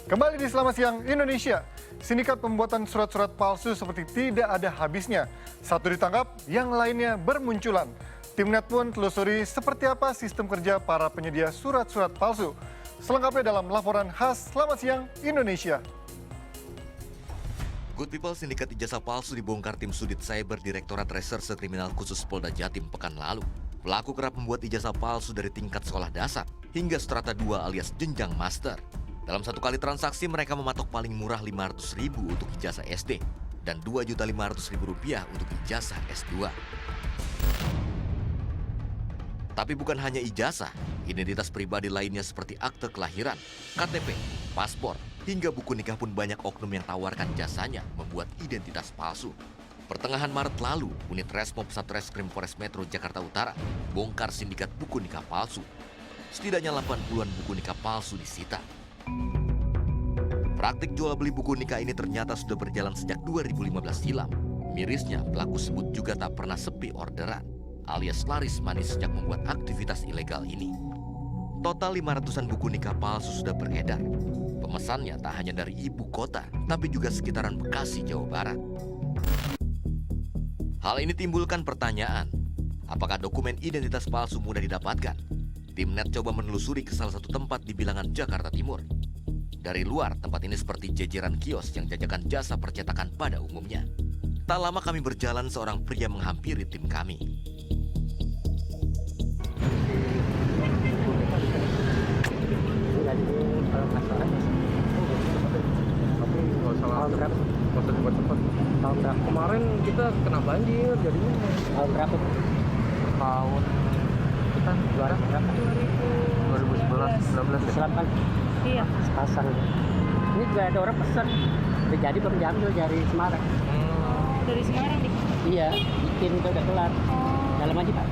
Kembali di Selamat Siang Indonesia, sindikat pembuatan surat-surat palsu seperti tidak ada habisnya. Satu ditangkap, yang lainnya bermunculan. Timnet pun telusuri seperti apa sistem kerja para penyedia surat-surat palsu. Selengkapnya dalam laporan khas Selamat Siang Indonesia. Good People, sindikat ijazah palsu dibongkar tim Sudit Cyber Direktorat Reserse Kriminal Khusus Polda Jatim pekan lalu. Pelaku kerap membuat ijazah palsu dari tingkat sekolah dasar hingga strata 2 alias jenjang master. Dalam satu kali transaksi, mereka mematok paling murah Rp500.000 untuk ijazah SD dan Rp2.500.000 untuk ijazah S2. Tapi bukan hanya ijazah, identitas pribadi lainnya seperti akte kelahiran, KTP, paspor, hingga buku nikah pun banyak oknum yang tawarkan jasanya membuat identitas palsu. Pertengahan Maret lalu, unit Resmob Satreskrim Polres Metro Jakarta Utara bongkar sindikat buku nikah palsu. Setidaknya 80-an buku nikah palsu disita. Praktik jual beli buku nikah ini ternyata sudah berjalan sejak 2015 silam. Mirisnya, pelaku sebut juga tak pernah sepi orderan, alias laris manis sejak membuat aktivitas ilegal ini. Total 500-an buku nikah palsu sudah beredar. Pemesannya tak hanya dari ibu kota, tapi juga sekitaran Bekasi, Jawa Barat. Hal ini timbulkan pertanyaan, apakah dokumen identitas palsu mudah didapatkan? Timnet coba menelusuri ke salah satu tempat di bilangan Jakarta Timur. Dari luar, tempat ini seperti jejeran kios yang jajakan jasa percetakan pada umumnya. Tak lama kami berjalan, seorang pria menghampiri tim kami. Tahun berapa? Kemarin kita kena banjir jadinya. Tahun berapa? Tahun kita 2011, 19 Selatan. Iya. Pasang. Ini juga ada orang pesan. Udah jadi belum diambil dari Semarang. Dari Semarang nih. Iya, bikin udah kelar. Dalam aja Pak.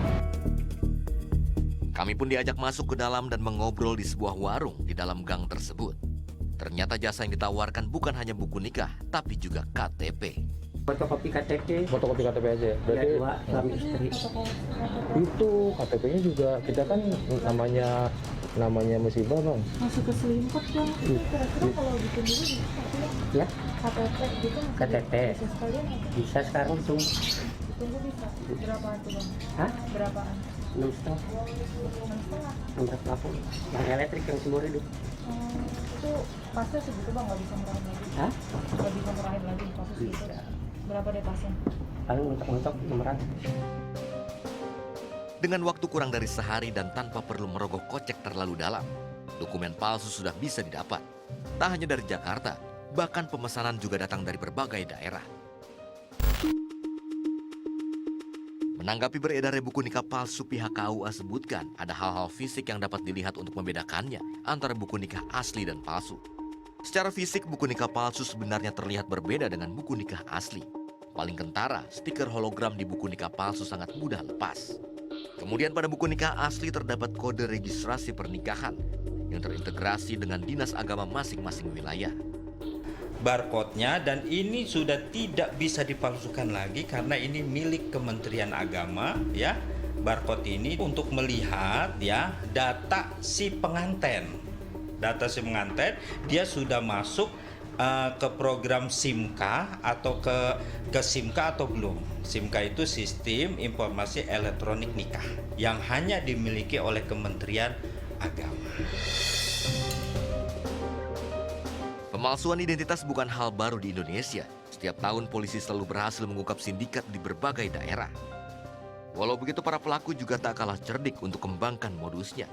Kami pun diajak masuk ke dalam dan mengobrol di sebuah warung di dalam gang tersebut. Ternyata jasa yang ditawarkan bukan hanya buku nikah, tapi juga KTP. Fotokopi KTP. fotokopi KTP aja. Ya, Berarti dua suami istri. itu KTP-nya juga kita kan namanya musibah bang. Masuk ke selimpet dong. Kira-kira kalau bikin dulu bisa nggak sih? Ya, KTP gitu masih KTP. bisa sekalian nggak? Bisa sekarang tuh. Tunggu bisa. Berapaan tuh bang? Hah? Berapaan? 6,5. 6,5. 680. Yang elektrik yang seumur hidup. Itu pasnya segitu bang, nggak bisa murahin lagi? Hah? Nggak bisa murahin lagi pasnya segitu? Bisa. Berapa deh pasnya? Paling mentok-mentok 600. Dengan waktu kurang dari sehari dan tanpa perlu merogoh kocek terlalu dalam, dokumen palsu sudah bisa didapat. Tak hanya dari Jakarta, bahkan pemesanan juga datang dari berbagai daerah. Menanggapi beredarnya buku nikah palsu, pihak KUA sebutkan ada hal-hal fisik yang dapat dilihat untuk membedakannya antara buku nikah asli dan palsu. Secara fisik, buku nikah palsu sebenarnya terlihat berbeda dengan buku nikah asli. Paling kentara, stiker hologram di buku nikah palsu sangat mudah lepas. Kemudian pada buku nikah asli terdapat kode registrasi pernikahan yang terintegrasi dengan dinas agama masing-masing wilayah. Barcode-nya, dan ini sudah tidak bisa dipalsukan lagi karena ini milik Kementerian Agama ya. Barcode ini untuk melihat ya data si pengantin. Data si pengantin dia sudah masuk ke program SIMKA atau ke SIMKA atau belum. SIMKA itu Sistem Informasi Elektronik Nikah yang hanya dimiliki oleh Kementerian Agama. Pemalsuan identitas bukan hal baru di Indonesia. Setiap tahun polisi selalu berhasil mengungkap sindikat di berbagai daerah. Walau begitu, para pelaku juga tak kalah cerdik untuk kembangkan modusnya.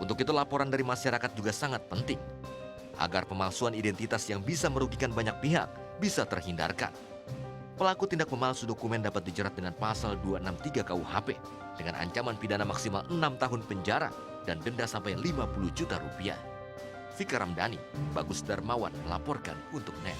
Untuk itu laporan dari masyarakat juga sangat penting, agar pemalsuan identitas yang bisa merugikan banyak pihak bisa terhindarkan. Pelaku tindak pemalsu dokumen dapat dijerat dengan pasal 263 KUHP dengan ancaman pidana maksimal 6 tahun penjara dan denda sampai 50 juta rupiah. Fikar Ramdhani, Bagus Darmawan melaporkan untuk NET.